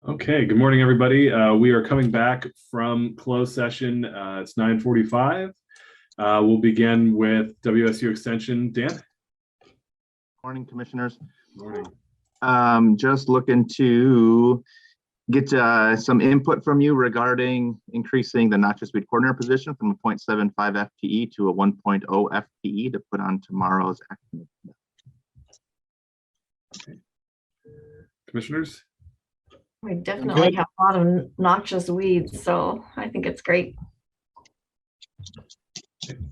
Okay, good morning, everybody. We are coming back from closed session. It's 9:45. We'll begin with WSU Extension. Dan? Morning, commissioners. Morning. Just looking to get some input from you regarding increasing the noxious weed coordinator position from a 0.75 FTE to a 1.0 FTE to put on tomorrow's action. Okay. Commissioners? We definitely have a lot of noxious weeds, so I think it's great.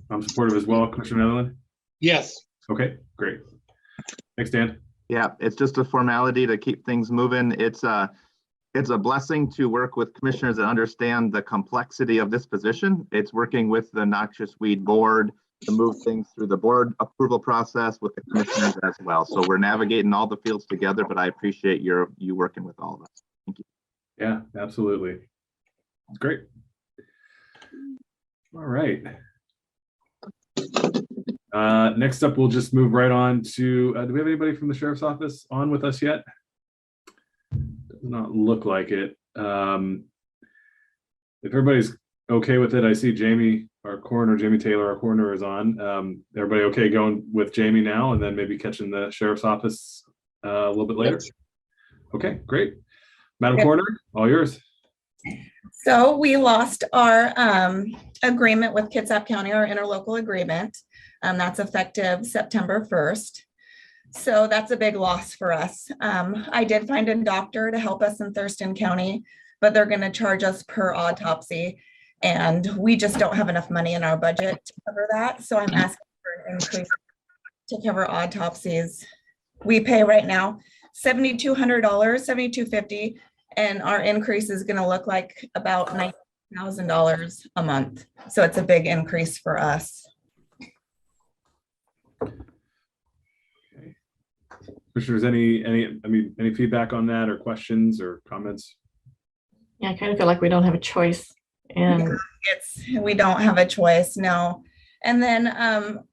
I'm supportive as well. Commissioner Netherland? Yes. Okay, great. Thanks, Dan. Yeah, it's just a formality to keep things moving. It's a blessing to work with commissioners that understand the complexity of this position. It's working with the noxious weed board to move things through the board approval process with the commissioners as well. So we're navigating all the fields together, but I appreciate you working with all of us. Thank you. Yeah, absolutely. Great. All right. Next up, we'll just move right on to, do we have anybody from the Sheriff's Office on with us yet? Does not look like it. If everybody's okay with it, I see Jaime, our coroner, Jaime Taylor, our coroner is on. Everybody okay going with Jaime now and then maybe catching the Sheriff's Office a little bit later? Okay, great. Madam Coroner, all yours. So we lost our agreement with Kitsap County, our interlocal agreement. That's effective September 1st. So that's a big loss for us. I did find a doctor to help us in Thurston County, but they're going to charge us per autopsy. And we just don't have enough money in our budget to cover that. So I'm asking for an increase to cover autopsies. We pay right now $7,200, $7,250. And our increase is going to look like about $9,000 a month. So it's a big increase for us. Okay. Commissioners, any feedback on that or questions or comments? Yeah, I kind of feel like we don't have a choice. And We don't have a choice, no. And then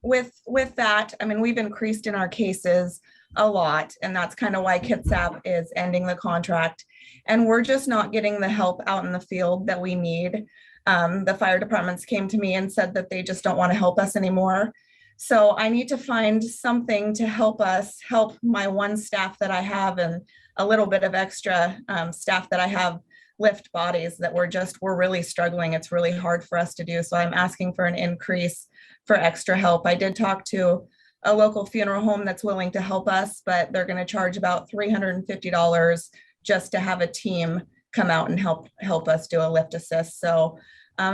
with that, I mean, we've increased in our cases a lot, and that's kind of why Kitsap is ending the contract. And we're just not getting the help out in the field that we need. The fire departments came to me and said that they just don't want to help us anymore. So I need to find something to help us help my one staff that I have and a little bit of extra staff that I have lift bodies that we're really struggling. It's really hard for us to do. So I'm asking for an increase for extra help. I did talk to a local funeral home that's willing to help us, but they're going to charge about $350 just to have a team come out and help us do a lift assist. So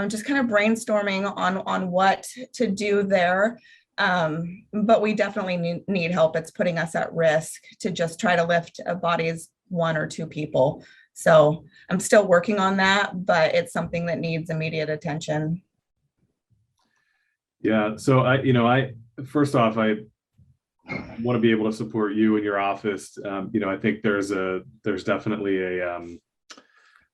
just kind of brainstorming on what to do there. But we definitely need help. It's putting us at risk to just try to lift bodies, one or two people. So I'm still working on that, but it's something that needs immediate attention. Yeah, so first off, I want to be able to support you and your office. I think there's definitely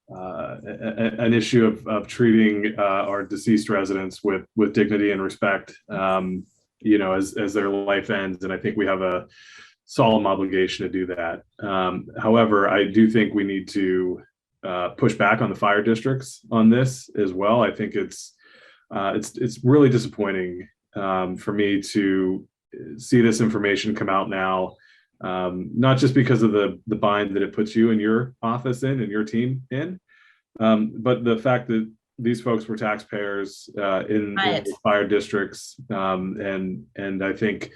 an issue of treating our deceased residents with dignity and respect, as their life ends. And I think we have a solemn obligation to do that. However, I do think we need to push back on the fire districts on this as well. I think it's really disappointing for me to see this information come out now, not just because of the bind that it puts you and your office in and your team in, but the fact that these folks were taxpayers in the fire districts. And I think,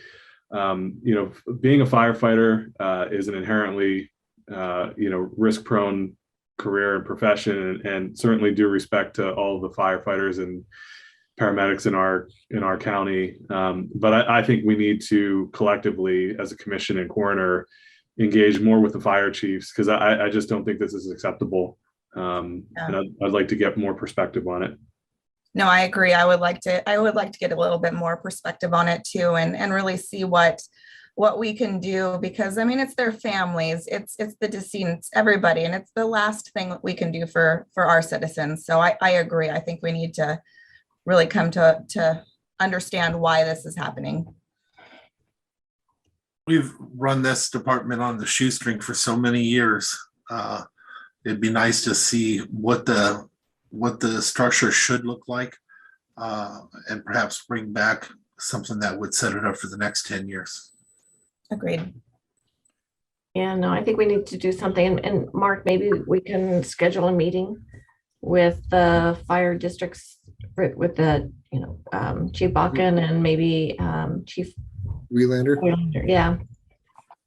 being a firefighter is an inherently, risk-prone career and profession, and certainly due respect to all of the firefighters and paramedics in our county. But I think we need to collectively, as a commission and coroner, engage more with the fire chiefs, because I just don't think this is acceptable. And I'd like to get more perspective on it. No, I agree. I would like to get a little bit more perspective on it too, and really see what we can do, because I mean, it's their families, it's the decedents, everybody, and it's the last thing that we can do for our citizens. So I agree. I think we need to really come to understand why this is happening. We've run this department on the shoestring for so many years. it'd be nice to see what the structure should look like, and perhaps bring back something that would set it up for the next 10 years. Agreed. Yeah, no, I think we need to do something. And Mark, maybe we can schedule a meeting with the fire districts, with the, Chief Bakken and maybe Chief Wheelander. Wheelander, yeah.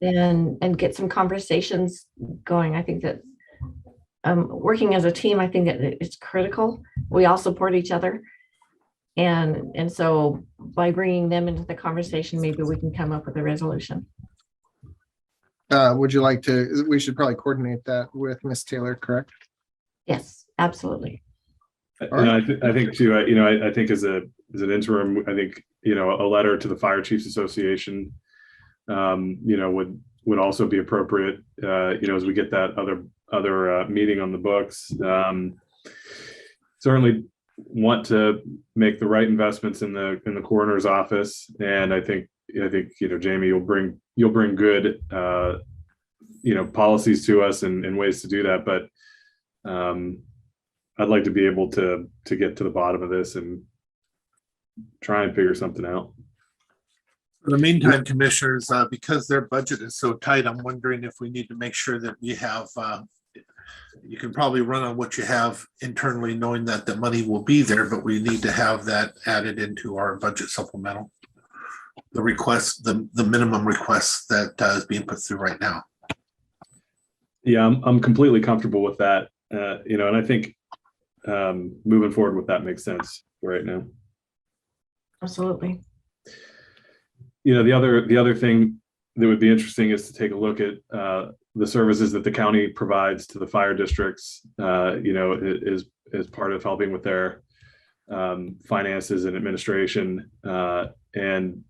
And get some conversations going. I think that working as a team, I think that it's critical. We all support each other. And so by bringing them into the conversation, maybe we can come up with a resolution. Would you like to, we should probably coordinate that with Miss Taylor, correct? Yes, absolutely. And I think too, I think as an interim, I think, a letter to the Fire Chiefs Association, would also be appropriate, as we get that other meeting on the books. Certainly want to make the right investments in the coroner's office. And I think, Jaime, you'll bring good, policies to us and ways to do that. But I'd like to be able to get to the bottom of this and try and figure something out. In the meantime, commissioners, because their budget is so tight, I'm wondering if we need to make sure that we have, you can probably run on what you have internally, knowing that the money will be there, but we need to have that added into our budget supplemental. The request, the minimum request that is being put through right now. Yeah, I'm completely comfortable with that. And I think moving forward with that makes sense right now. Absolutely. The other thing that would be interesting is to take a look at the services that the county provides to the fire districts, is part of helping with their finances and administration. And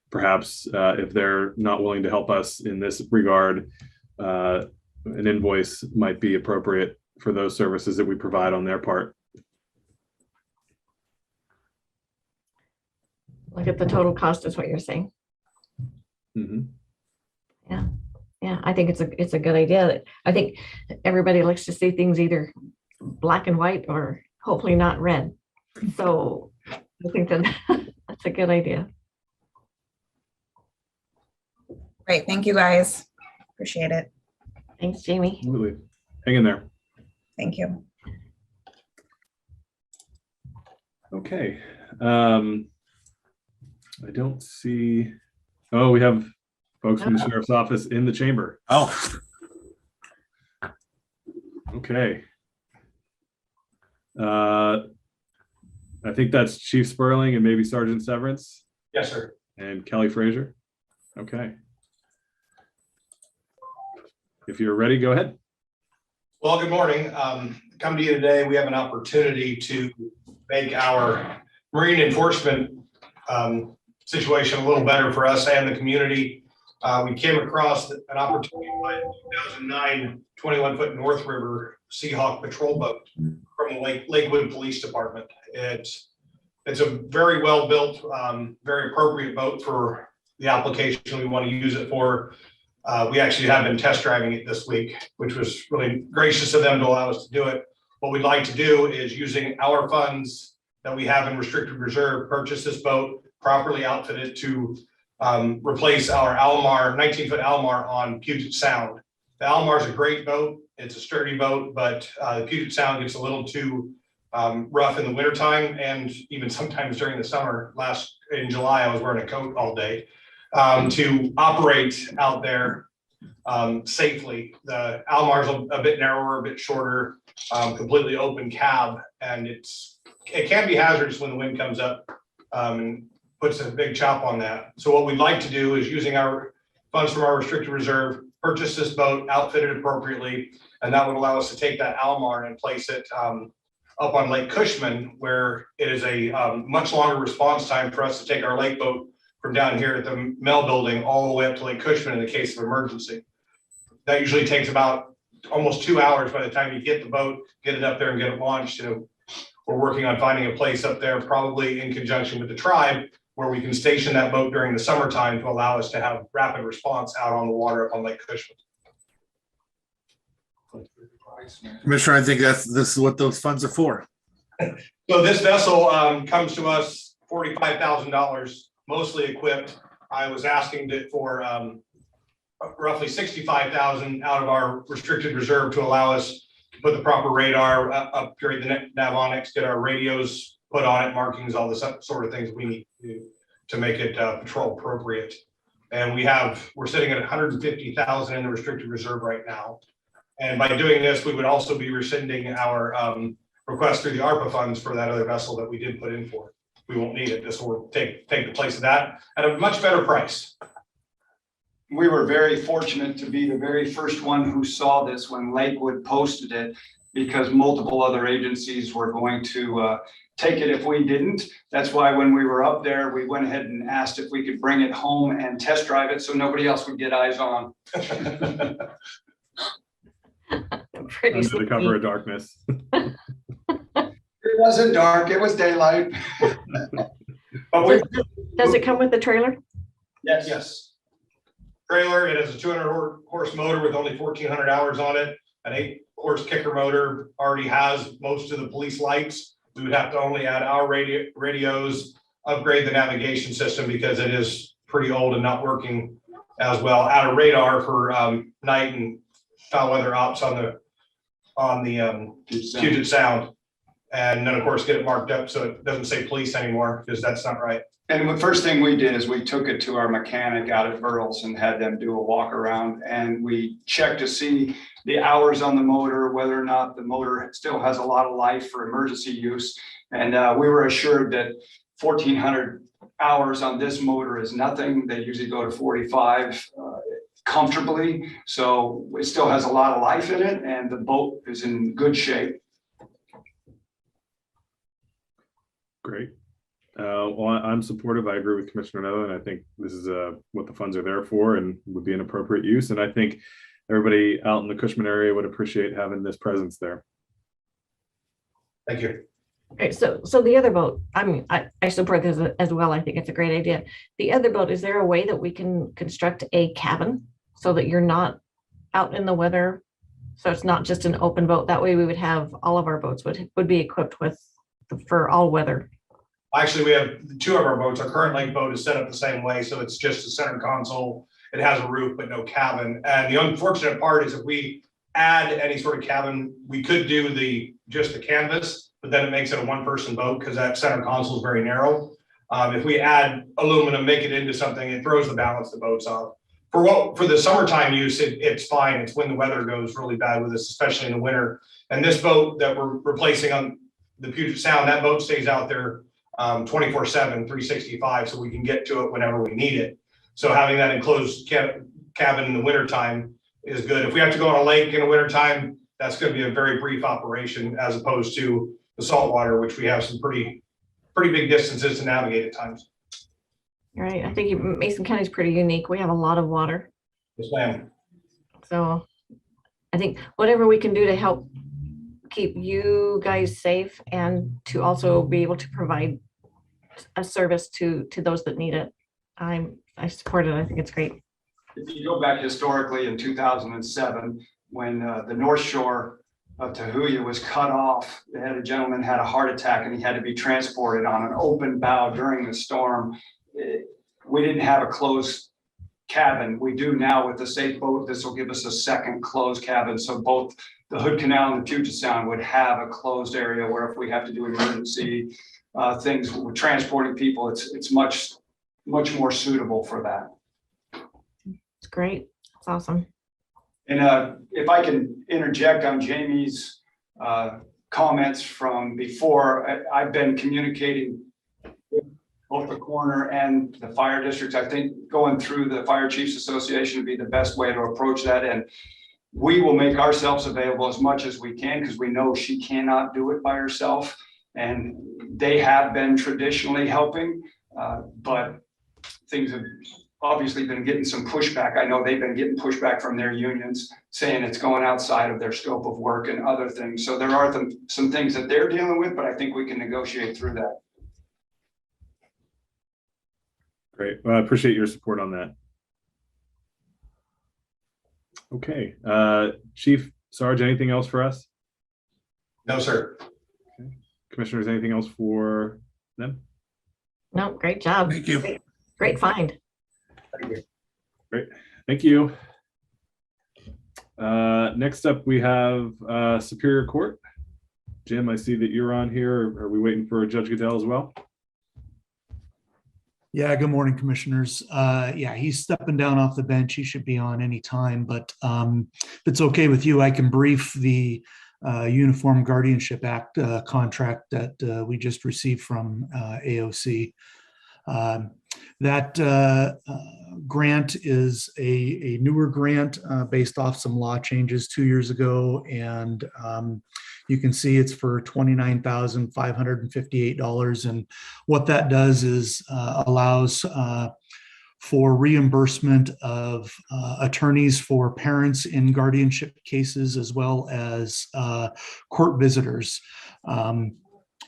perhaps if they're not willing to help us in this regard, an invoice might be appropriate for those services that we provide on their part. Look at the total cost is what you're saying. Mm-hmm. Yeah, I think it's a good idea. I think everybody likes to see things either black and white or hopefully not red. So I think that that's a good idea. Great. Thank you, guys. Appreciate it. Thanks, Jaime. Absolutely. Hang in there. Thank you. Okay. I don't see. Oh, we have folks from the sheriff's office in the chamber. Oh, Okay. I think that's Chief Sperling and maybe Sergeant Severance Yes, sir. and Kelly Frazier. Okay. If you're ready, go ahead. Well, good morning. Come to you today. We have an opportunity to make our marine enforcement situation a little better for us and the community. We came across an opportunity by 2009 21-foot North River Seahawk patrol boat from the Lakewood Police Department. It's a very well built, very appropriate boat for the application we want to use it for. We actually have been test driving it this week, which was really gracious of them to allow us to do it. What we'd like to do is, using our funds that we have in restricted reserve, purchase this boat, properly outfit it to replace our Almar, 19-foot Almar on Puget Sound. The Almar is a great boat. It's a sturdy boat, but the Puget Sound gets a little too rough in the wintertime, and even sometimes during the summer. In July, I was wearing a coat all day. To operate out there safely. The Almar's a bit narrower, a bit shorter, completely open cab, and it can be hazardous when the wind comes up and puts a big chop on that. So what we'd like to do is, using our funds from our restricted reserve, purchase this boat, outfit it appropriately, and that would allow us to take that Almar and place it up on Lake Cushman, where it is a much longer response time for us to take our lake boat from down here at the Mel building all the way up to Lake Cushman in the case of emergency. That usually takes about almost 2 hours by the time you get the boat, get it up there and get it launched. We're working on finding a place up there, probably in conjunction with the tribe, where we can station that boat during the summertime to allow us to have rapid response out on the water up on Lake Cushman. Commissioner, I think this is what those funds are for. So this vessel comes to us $45,000, mostly equipped. I was asking for roughly 65,000 out of our restricted reserve to allow us to put the proper radar, upgrade the Navonics, get our radios put on it, markings, all the sort of things we need to make it patrol appropriate. And we're sitting at 150,000 in the restricted reserve right now. And by doing this, we would also be rescinding our request through the ARPA funds for that other vessel that we did put in for. We won't need it. This will take the place of that at a much better price. We were very fortunate to be the very first one who saw this when Lakewood posted it, because multiple other agencies were going to take it if we didn't. That's why when we were up there, we went ahead and asked if we could bring it home and test drive it so nobody else would get eyes on. Pretty Under the cover sneaky. of darkness. It wasn't dark, it was daylight. But we, Does it come with the trailer? yes. Trailer, it has a 200 horse motor with only 1,400 hours on it. An 8-horse kicker motor already has most of the police lights. We would have to only add our radios, upgrade the navigation system because it is pretty old and not working as well. Add a radar for night and foul weather ops on the Puget Sound. And then of course get it marked up so it doesn't say police anymore, because that's not right. And the first thing we did is we took it to our mechanic out at Burles and had them do a walk around, and we checked to see the hours on the motor, whether or not the motor still has a lot of life for emergency use. And we were assured that 1,400 hours on this motor is nothing. They usually go to 45 comfortably. So it still has a lot of life in it, and the boat is in good shape. Great. Well, I'm supportive. I agree with Commissioner Noah, and I think this is what the funds are there for and would be an appropriate use. And I think everybody out in the Cushman area would appreciate having this presence there. Thank you. Okay, so the other boat, I mean, I support this as well. I think it's a great idea. The other boat, is there a way that we can construct a cabin so that you're not out in the weather? So it's not just an open boat. That way we would have, all of our boats would be equipped with, for all weather. Actually, we have 2 of our boats. Our current lake boat is set up the same way. So it's just a center console. It has a roof, but no cabin. And the unfortunate part is if we add any sort of cabin, we could do just the canvas, but then it makes it a 1-person boat because that center console is very narrow. If we add aluminum, make it into something, it throws the balance of the boats off. For the summertime use, it's fine. It's when the weather goes really bad with us, especially in the winter. And this boat that we're replacing on the Puget Sound, that boat stays out there 24/7, 365, so we can get to it whenever we need it. So having that enclosed cabin in the wintertime is good. If we have to go on a lake in the wintertime, that's going to be a very brief operation as opposed to the saltwater, which we have some pretty big distances to navigate at times. Right. I think Mason County is pretty unique. We have a lot of water. Yes, ma'am. So I think whatever we can do to help keep you guys safe and to also be able to provide a service to those that need it, I support it. I think it's great. If you go back historically in 2007, when the North Shore of Tahuya was cut off, they had a gentleman had a heart attack and he had to be transported on an open bow during the storm. We didn't have a closed cabin. We do now with the safe boat. This will give us a second closed cabin. So both the Hood Canal and the Puget Sound would have a closed area where if we have to do emergency things with transporting people, it's much more suitable for that. It's great. It's awesome. And if I can interject on Jamie's comments from before, I've been communicating with both the coroner and the fire districts. I think going through the Fire Chiefs Association would be the best way to approach that. And we will make ourselves available as much as we can because we know she cannot do it by herself. And they have been traditionally helping, but things have obviously been getting some pushback. I know they've been getting pushback from their unions saying it's going outside of their scope of work and other things. So there are some things that they're dealing with, but I think we can negotiate through that. Great. Well, I appreciate your support on that. Okay. Chief Sarge, anything else for us? No, sir. Commissioners, anything else for them? No, great job. Thank you. Great find. Great, thank you. Next up, we have Superior Court. Jim, I see that you're on here. Are we waiting for Judge Goodell as well? Yeah, good morning, commissioners. Yeah, he's stepping down off the bench. He should be on any time, but if it's okay with you, I can brief the Uniform Guardianship Act contract that we just received from AOC. That grant is a newer grant based off some law changes 2 years ago, and you can see it's for $29,558. And what that does is allows for reimbursement of attorneys for parents in guardianship cases, as well as court visitors.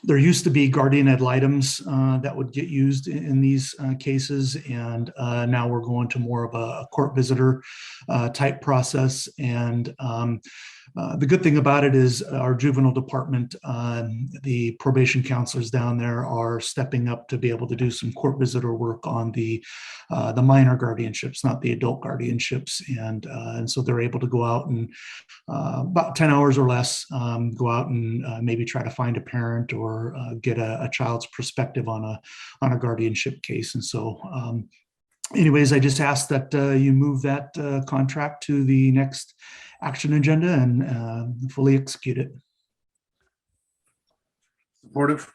There used to be guardian ad litems that would get used in these cases, and now we're going to more of a court visitor type process. And the good thing about it is our juvenile department, the probation counselors down there are stepping up to be able to do some court visitor work on the minor guardianships, not the adult guardianships. And so they're able to go out and about 10 hours or less, go out and maybe try to find a parent or get a child's perspective on a guardianship case. And so anyways, I just ask that you move that contract to the next action agenda and fully execute it. Supportive.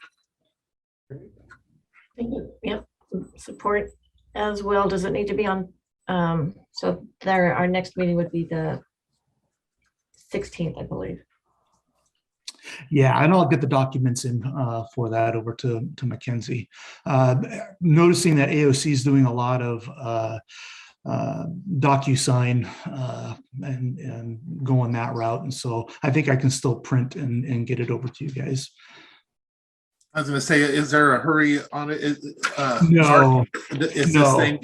Yep, support as well. Does it need to be on? So there, our next meeting would be the 16th, I believe. Yeah, and I'll get the documents in for that over to Mackenzie. Noticing that AOC is doing a lot of DocuSign and going that route, and so I think I can still print and get it over to you guys. I was going to say, is there a hurry on it? No, Is no. this thing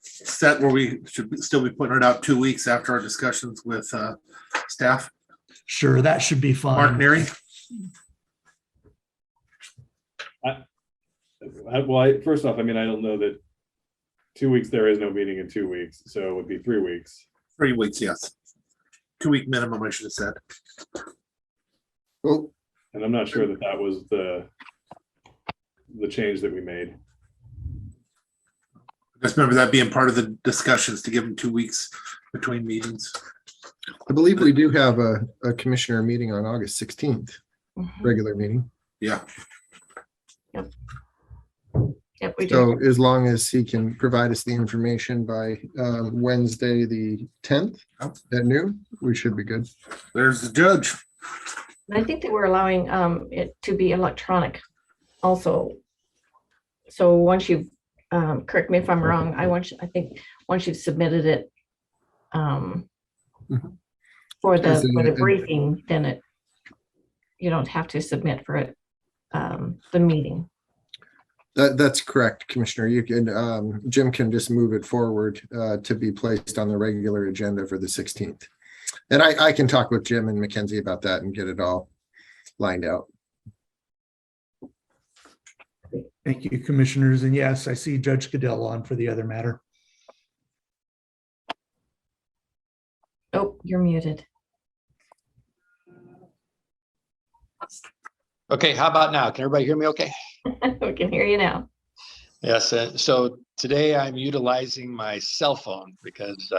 set where we should still be putting it out 2 weeks after our discussions with staff? Sure, that should be fine. Mark Neary? First off, I mean, I don't know that 2 weeks, there is no meeting in 2 weeks, so it would be 3 weeks. 3 weeks, yes. 2 week minimum, I should have said. Well, And I'm not sure that that was the change that we made. Just remember that being part of the discussions to give them 2 weeks between meetings. I believe we do have a commissioner meeting on August 16th, regular meeting. Yeah. Yep, we do. So as long as he can provide us the information by Wednesday, the 10th at noon, we should be good. There's the judge. And I think they were allowing it to be electronic also. So once you've, correct me if I'm wrong, I think once you've submitted it for the briefing, then you don't have to submit for it, the meeting. That's correct, Commissioner. You can, Jim can just move it forward to be placed on the regular agenda for the 16th. And I can talk with Jim and Mackenzie about that and get it all lined out. Thank you, commissioners. And yes, I see Judge Goodell on for the other matter. Oh, you're muted. Okay, how about now? Can everybody hear me okay? We can hear you now. Yes, so today I'm utilizing my cell phone because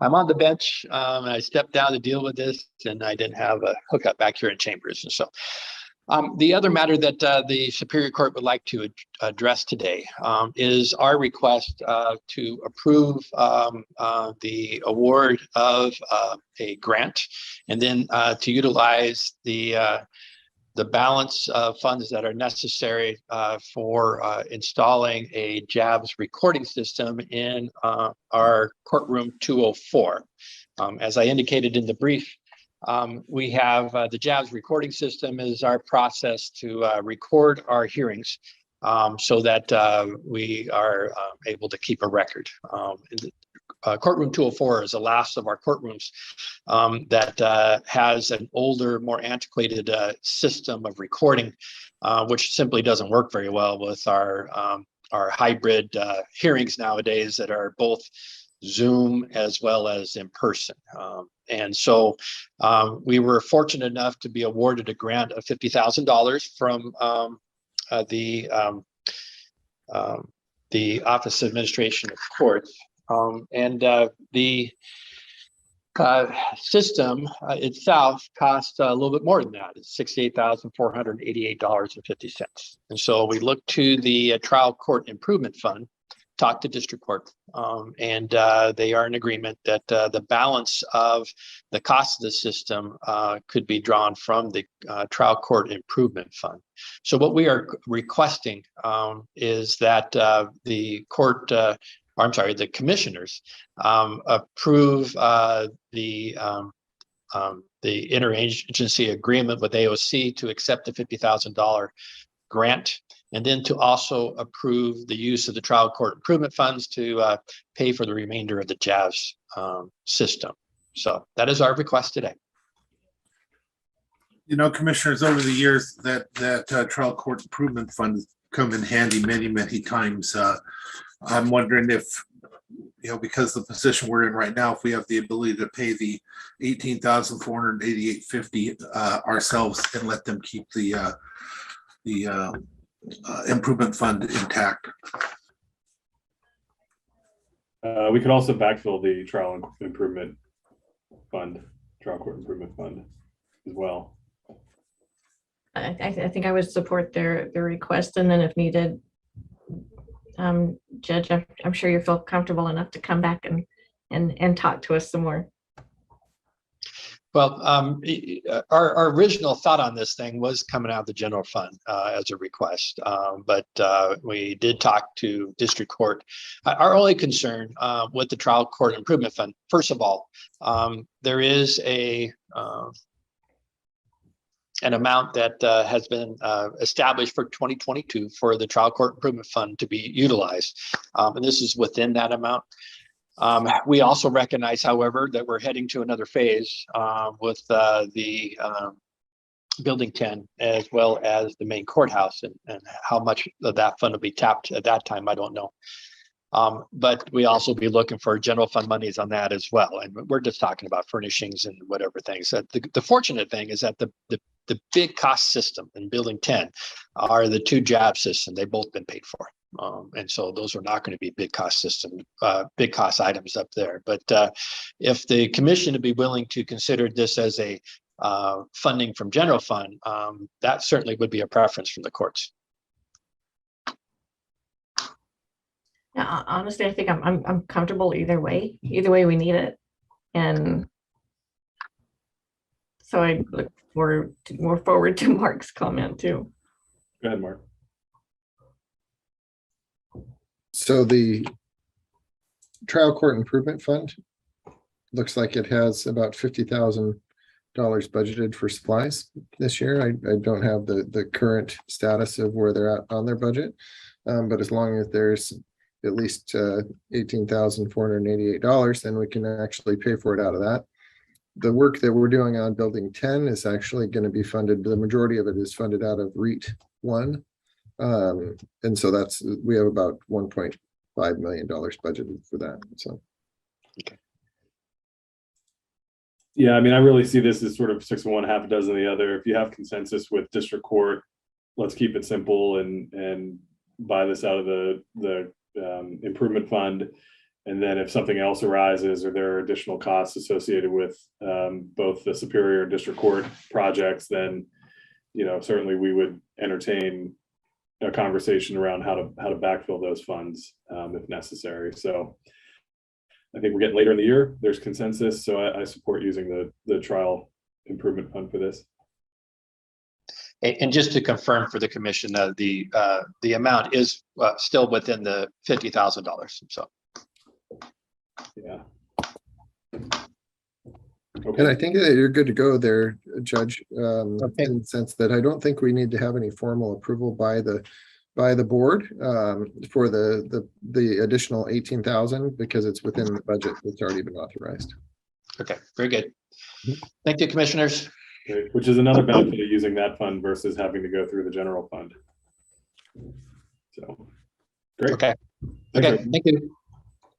I'm on the bench and I stepped down to deal with this and I didn't have a hookup back here in chambers. And so the other matter that the Superior Court would like to address today is our request to approve the award of a grant and then to utilize the balance of funds that are necessary for installing a JABS recording system in our courtroom 204. As I indicated in the brief, we have the JABS recording system is our process to record our hearings so that we are able to keep a record. courtroom 204 is the last of our courtrooms that has an older, more antiquated system of recording, which simply doesn't work very well with our hybrid hearings nowadays that are both Zoom as well as in person. And so we were fortunate enough to be awarded a grant of $50,000 from the Office of Administration of Courts. And the system itself cost a little bit more than that. It's $68,488.50. And so we looked to the Trial Court Improvement Fund, talked to district court, and they are in agreement that the balance of the cost of the system could be drawn from the Trial Court Improvement Fund. So what we are requesting is that the commissioners approve the interagency agreement with AOC to accept the $50,000 grant, and then to also approve the use of the trial court improvement funds to pay for the remainder of the JAVS system. So that is our request today. You know, commissioners, over the years that trial court improvement funds come in handy many times. I'm wondering if, you know, because the position we're in right now, if we have the ability to pay the $18,488.50 ourselves and let them keep the improvement fund intact. We could also backfill the trial court improvement fund as well. I think I would support their request, and then if needed, Judge, I'm sure you feel comfortable enough to come back and talk to us some more. Well, our original thought on this thing was coming out of the general fund as a request, but we did talk to district court. Our only concern with the trial court improvement fund, first of all, there is an amount that has been established for 2022 for the trial court improvement fund to be utilized, and this is within that amount. We also recognize, however, that we're heading to another phase with the building 10 as well as the main courthouse, and how much of that fund will be tapped at that time, I don't know. But we also be looking for general fund monies on that as well. And we're just talking about furnishings and whatever things. The fortunate thing is that the big cost system in building 10 are the two JAB systems. They've both been paid for. And so those are not going to be big cost items up there. But if the commission would be willing to consider this as a funding from general fund, that certainly would be a preference from the courts. Yeah, honestly, I think I'm comfortable either way. Either way, we need it, and so I look forward to Mark's comment too. Go ahead, Mark. So the trial court improvement fund looks like it has about $50,000 budgeted for supplies this year. I don't have the current status of where they're at on their budget, but as long as there's at least $18,488, then we can actually pay for it out of that. The work that we're doing on building 10 is actually going to be funded. The majority of it is funded out of REIT 1. And so we have about $1.5 million budgeted for that. So, okay. Yeah, I mean, I really see this as sort of 6 of one, half a dozen of the other. If you have consensus with district court, let's keep it simple and buy this out of the improvement fund. And then if something else arises or there are additional costs associated with both the Superior and District Court projects, then, you know, certainly we would entertain a conversation around how to backfill those funds if necessary. So I think we're getting later in the year. There's consensus, so I support using the trial improvement fund for this. And just to confirm for the commission, the amount is still within the $50,000. So. Yeah. Okay. And I think that you're good to go there, Judge, okay, in the sense that I don't think we need to have any formal approval by the by the board for the additional 18,000 because it's within the budget that's already been authorized. Okay, very good. Thank you, commissioners. Right, which is another benefit of using that fund versus having to go through the general fund. So, great. Okay. Thanks, Okay, Rick. thank you.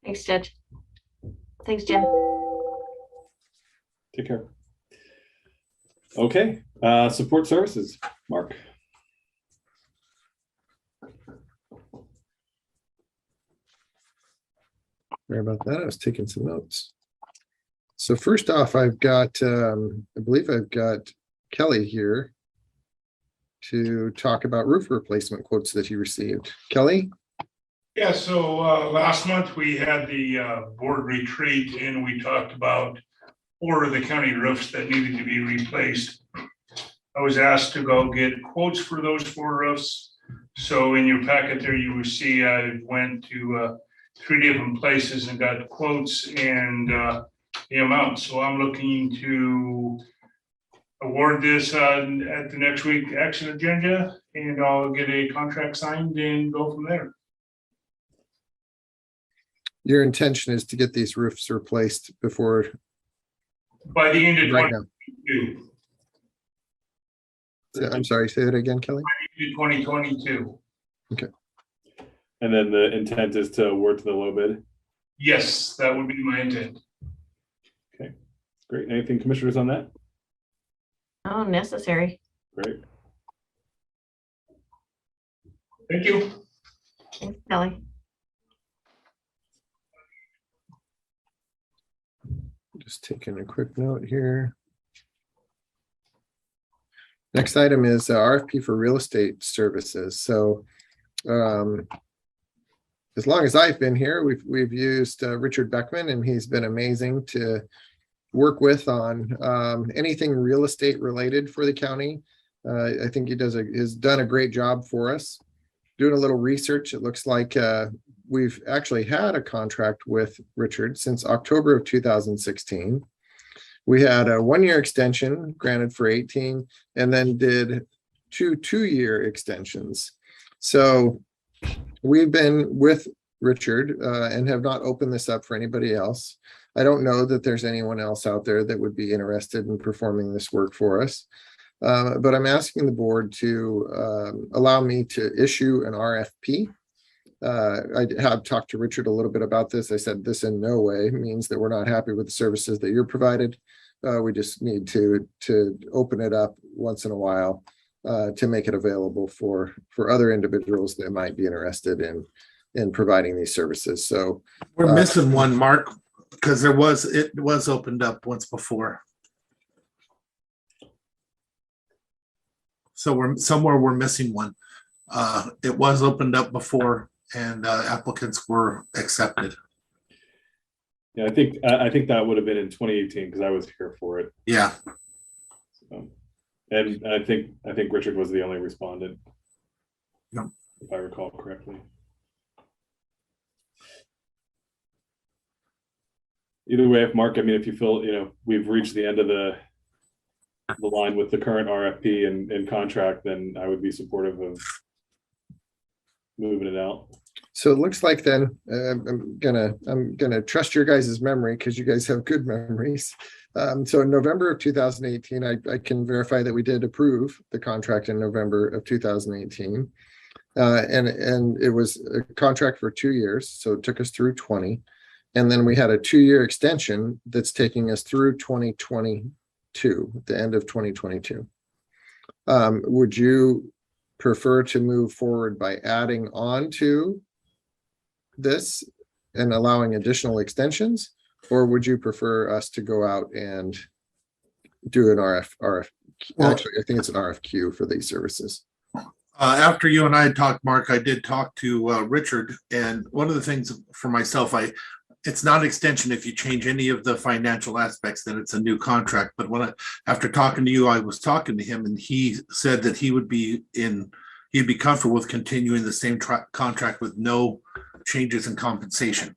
Thanks, Judge. Thanks, Jim. Take care. Okay, support services, Mark. Sorry about that. I was taking some notes. So first off, I've got, I believe I've got Kelly here to talk about roof replacement quotes that he received. Kelly? Yeah, so last month we had the board retreat and we talked about 4 of the county roofs that needed to be replaced. I was asked to go get quotes for those 4 roofs. So in your packet there, you will see I went to 3 different places and got quotes and the amount. So I'm looking to award this at the next week action agenda, and I'll get a contract signed and go from there. Your intention is to get these roofs replaced before By the end of right now. 2022. I'm sorry, say that again, Kelly. 2022. And then the intent is to award to the low bid. Yes, that would be my intent. Okay, great. Anything commissioners on that? Oh, necessary. Great. Thank you. Thanks, Kelly. Just taking a quick note here. Next item is RFP for real estate services. So as long as I've been here, we've used Richard Beckman, and he's been amazing to work with on anything real estate related for the county. I think he has done a great job for us. Doing a little research, it looks like we've actually had a contract with Richard since October of 2016. We had a 1-year extension granted for 18, and then did 2 2-year extensions. So we've been with Richard and have not opened this up for anybody else. I don't know that there's anyone else out there that would be interested in performing this work for us. But I'm asking the board to allow me to issue an RFP. I have talked to Richard a little bit about this. I said, this in no way means that we're not happy with the services that you're provided. We just need to open it up once in a while to make it available for other individuals that might be interested in providing these services. So We're missing one, Mark, because it was opened up once before. So we're missing one. It was opened up before, and applicants were accepted. Yeah, I think that would have been in 2018 because I was here for it. Yeah. So, and I think Richard was the only respondent. Yep. If I recall correctly. Either way, if Mark, I mean, if you feel, we've reached the end of the line with the current RFP and contract, then I would be supportive of moving it out. So it looks like then I'm gonna trust your guys' memory because you guys have good memories. So in November of 2018, I can verify that we did approve the contract in November of 2018. And it was a contract for 2 years, so it took us through 20. And then we had a 2-year extension that's taking us through 2022, the end of 2022. Would you prefer to move forward by adding on to this and allowing additional extensions, or would you prefer us to go out and do an RFQ? Actually, I think it's an RFQ for these services. After you and I had talked, Mark, I did talk to Richard, and one of the things for myself, it's not an extension if you change any of the financial aspects, then it's a new contract. But after talking to you, I was talking to him, and he said that he'd be comfortable with continuing the same contract with no changes in compensation.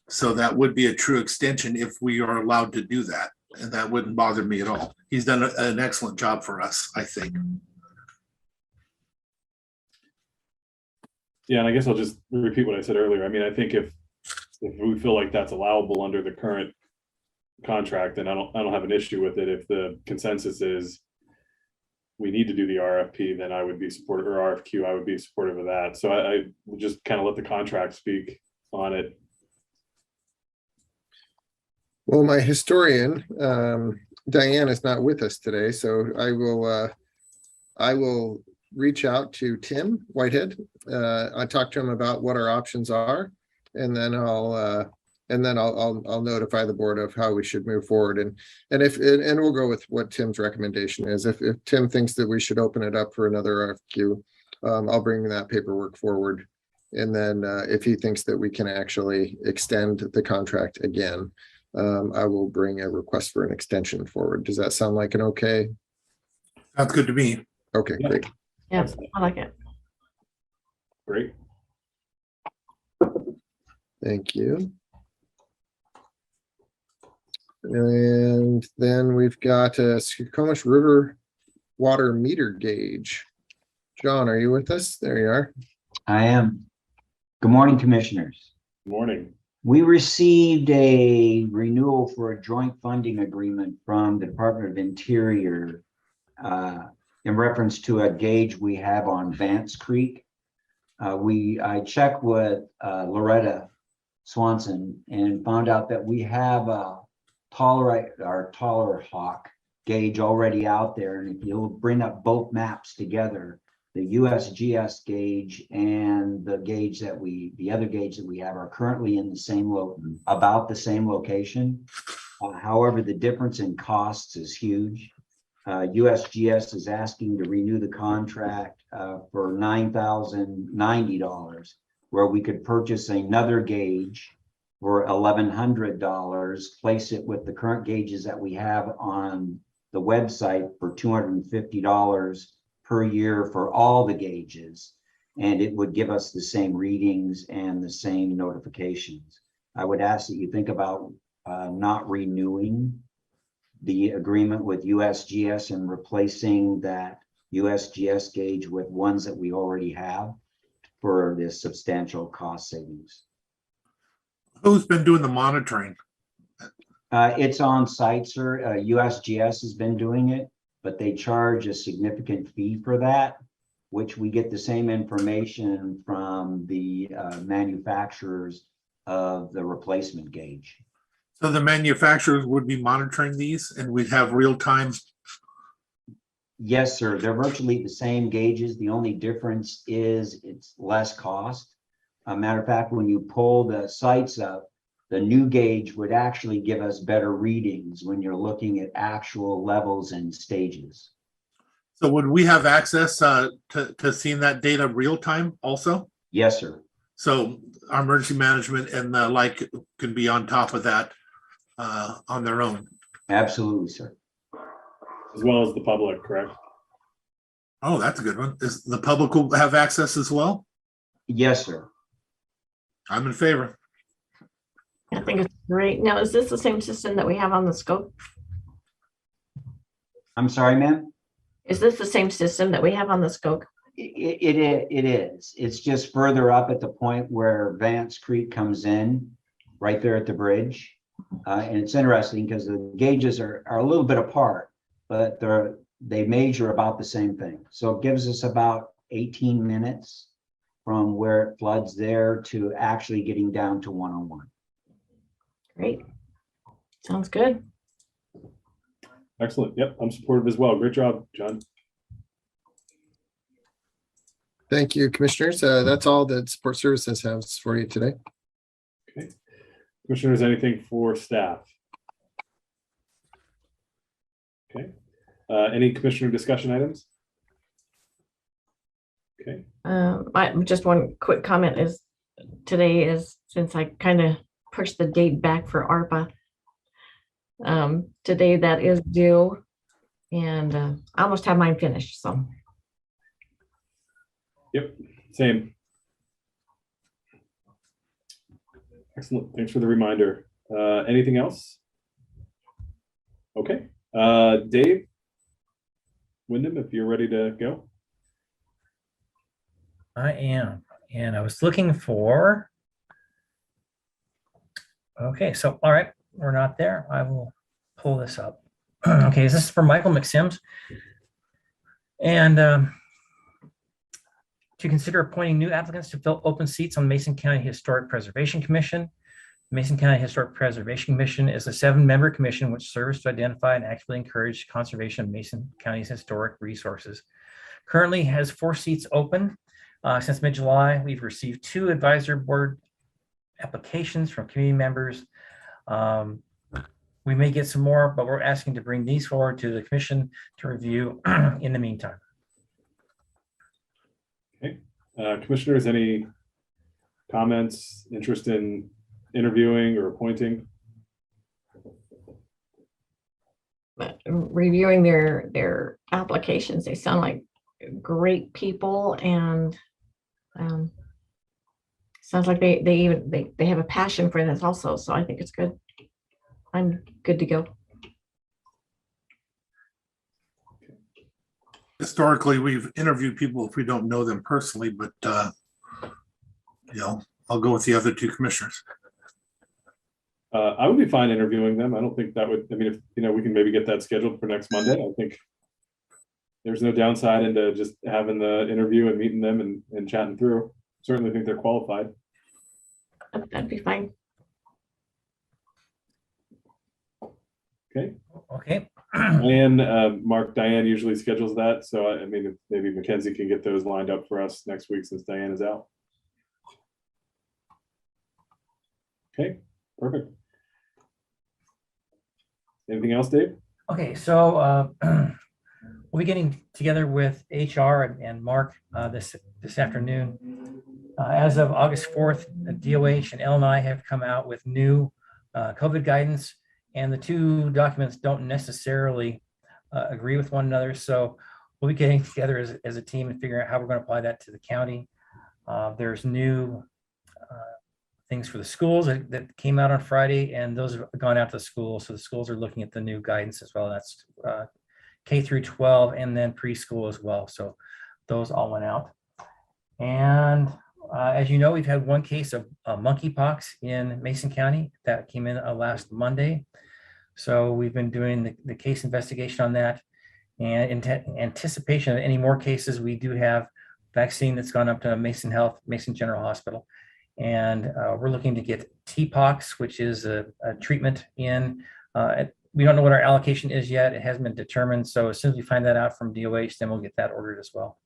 So that would be a true extension if we are allowed to do that, and that wouldn't bother me at all. He's done an excellent job for us, I think. Yeah, and I guess I'll just repeat what I said earlier. I mean, I think if we feel like that's allowable under the current contract, then I don't have an issue with it. If the consensus is we need to do the RFP, then I would be supportive, or RFQ, I would be supportive of that. So I would just kind of let the contract speak on it. Well, my historian, Diane, is not with us today, so I will reach out to Tim Whitehead. I talked to him about what our options are, and then I'll notify the board of how we should move forward. And we'll go with what Tim's recommendation is. If Tim thinks that we should open it up for another RFQ, I'll bring that paperwork forward. And then if he thinks that we can actually extend the contract again, I will bring a request for an extension forward. Does that sound like an okay? Sounds good to me. Okay, great. Yeah, I like it. Great. Thank you. And then we've got a Squamish River water meter gauge. John, are you with us? There you are. I am. Good morning, commissioners. Good morning. We received a renewal for a joint funding agreement from the Department of Interior in reference to a gauge we have on Vance Creek. I checked with Loretta Swanson and found out that we have our taller hawk gauge already out there. And if you'll bring up both maps together, the USGS gauge and the other gauge that we have are currently in the same about the same location. However, the difference in costs is huge. USGS is asking to renew the contract for $9,090, where we could purchase another gauge for $1,100, place it with the current gauges that we have on the website for $250 per year for all the gauges, and it would give us the same readings and the same notifications. I would ask that you think about not renewing the agreement with USGS and replacing that USGS gauge with ones that we already have for this substantial cost savings. Who's been doing the monitoring? It's on site, sir. USGS has been doing it, but they charge a significant fee for that, which we get the same information from the manufacturers of the replacement gauge. So the manufacturers would be monitoring these and we'd have real time. Yes, sir. They're virtually the same gauges. The only difference is it's less cost. A matter of fact, when you pull the sites up, the new gauge would actually give us better readings when you're looking at actual levels and stages. So would we have access to seeing that data real time also? Yes, sir. So our emergency management and the like can be on top of that on their own. Absolutely, sir. As well as the public, correct? Oh, that's a good one. Is the public will have access as well? Yes, sir. I'm in favor. I think it's great. Now, is this the same system that we have on the scope? I'm sorry, ma'am? Is this the same system that we have on the scope? It is. It's just further up at the point where Vance Creek comes in, right there at the bridge. And it's interesting because the gauges are a little bit apart, but they measure about the same thing. So it gives us about 18 minutes from where it floods there to actually getting down to 101. Great. Sounds good. Excellent. Yep, I'm supportive as well. Great job, John. Thank you, commissioners. That's all that Support Services has for you today. Okay. Commissioners, anything for staff? Okay. Any commissioner discussion items? Okay. Just one quick comment is today is, since I kind of pushed the date back for ARPA, today that is due, and I almost have mine finished, so. Yep, same. Excellent. Thanks for the reminder. Anything else? Okay. Dave, Windom, if you're ready to go. I am. And I was looking for, okay, so, all right, we're not there. I will pull this up. Okay, this is for Michael McSims. And to consider appointing new applicants to fill open seats on the Mason County Historic Preservation Commission. The Mason County Historic Preservation Commission is a 7-member commission which serves to identify and actively encourage conservation of Mason County's historic resources. Currently has 4 seats open. Since mid-July, we've received 2 advisory board applications from community members. We may get some more, but we're asking to bring these forward to the commission to review in the meantime. Okay, commissioners, any comments, interest in interviewing or appointing? Reviewing their applications, they sound like great people, and sounds like they have a passion for this also. So I think it's good. I'm good to go. Historically, we've interviewed people if we don't know them personally, but I'll go with the other 2 commissioners. I would be fine interviewing them. I don't think that would, I mean, if, we can maybe get that scheduled for next Monday. I think there's no downside into just having the interview and meeting them and chatting through. Certainly think they're qualified. That'd be fine. Okay. Okay. And Diane usually schedules that. So I mean, if maybe Mackenzie can get those lined up for us next week since Diane is out. Okay, perfect. Anything else, Dave? Okay, so we'll be getting together with HR and Mark this afternoon. As of August 4th, DOH and LNI have come out with new COVID guidance, and the 2 documents don't necessarily agree with one another. So we'll be getting together as a team and figuring out how we're going to apply that to the county. There's new things for the schools that came out on Friday, and those have gone out to the schools. So the schools are looking at the new guidance as well. That's K through 12 and then preschool as well. So those all went out. And as you know, we've had 1 case of monkeypox in Mason County that came in last Monday. So we've been doing the case investigation on that. And in anticipation of any more cases, we do have vaccine that's gone up to Mason Health, Mason General Hospital. And we're looking to get TPOXX, which is a treatment in. We don't know what our allocation is yet. It hasn't been determined. So as soon as we find that out from DOH, then we'll get that ordered as well.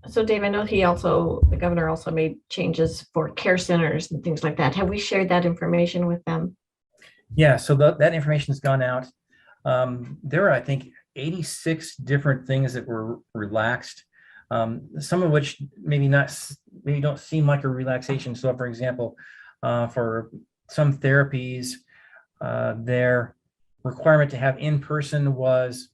So Dave, I know the governor also made changes for care centers and things like that. Have we shared that information with them? Yeah, so that information has gone out. There are, I think, 86 different things that were relaxed. Some of which maybe don't seem like a relaxation. So for example, for some therapies, their requirement to have in-person was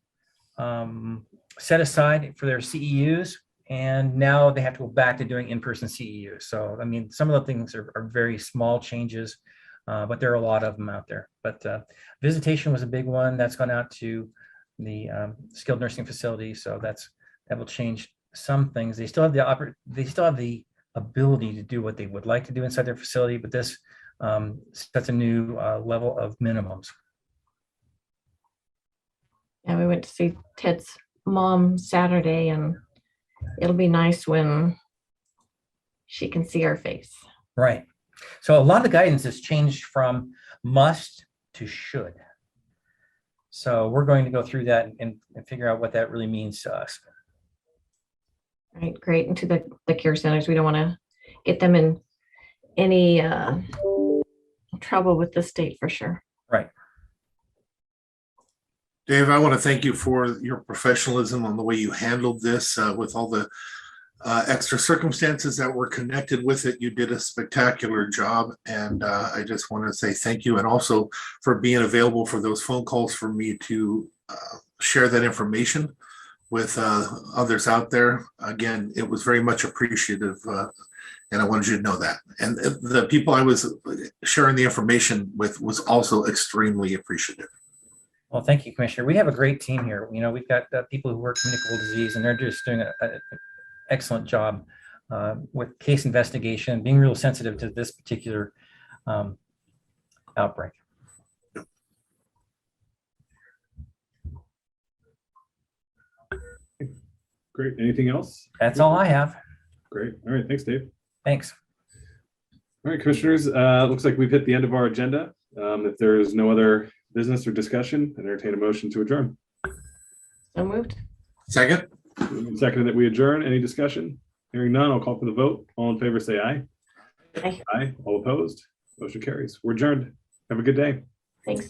set aside for their CEUs, and now they have to go back to doing in-person CEUs. So, I mean, some of the things are very small changes, but there are a lot of them out there. But visitation was a big one. That's gone out to the skilled nursing facility. So that will change some things. They still have the ability to do what they would like to do inside their facility, but this sets a new level of minimums. And we went to see Ted's mom Saturday, and it'll be nice when she can see our face. Right. So a lot of the guidance has changed from must to should. So we're going to go through that and figure out what that really means to us. Right, great. And to the care centers, we don't want to get them in any trouble with the state for sure. Right. Dave, I want to thank you for your professionalism on the way you handled this with all the extra circumstances that were connected with it. You did a spectacular job, and I just want to say thank you, and also for being available for those phone calls for me to share that information with others out there. Again, it was very much appreciative, and I wanted you to know that. And the people I was sharing the information with was also extremely appreciative. Well, thank you, Commissioner. We have a great team here. You know, we've got people who work communicable disease, and they're just doing an excellent job with case investigation, being real sensitive to this particular outbreak. Great. Anything else? That's all I have. Great. All right. Thanks, Dave. Thanks. All right, commissioners, looks like we've hit the end of our agenda. If there is no other business or discussion, I entertain a motion to adjourn. So moved. Second? Seconded that we adjourn. Any discussion? Hearing none, I'll call for the vote. All in favor, say aye. Aye. Aye. All opposed? Motion carries. We're adjourned. Have a good day. Thanks.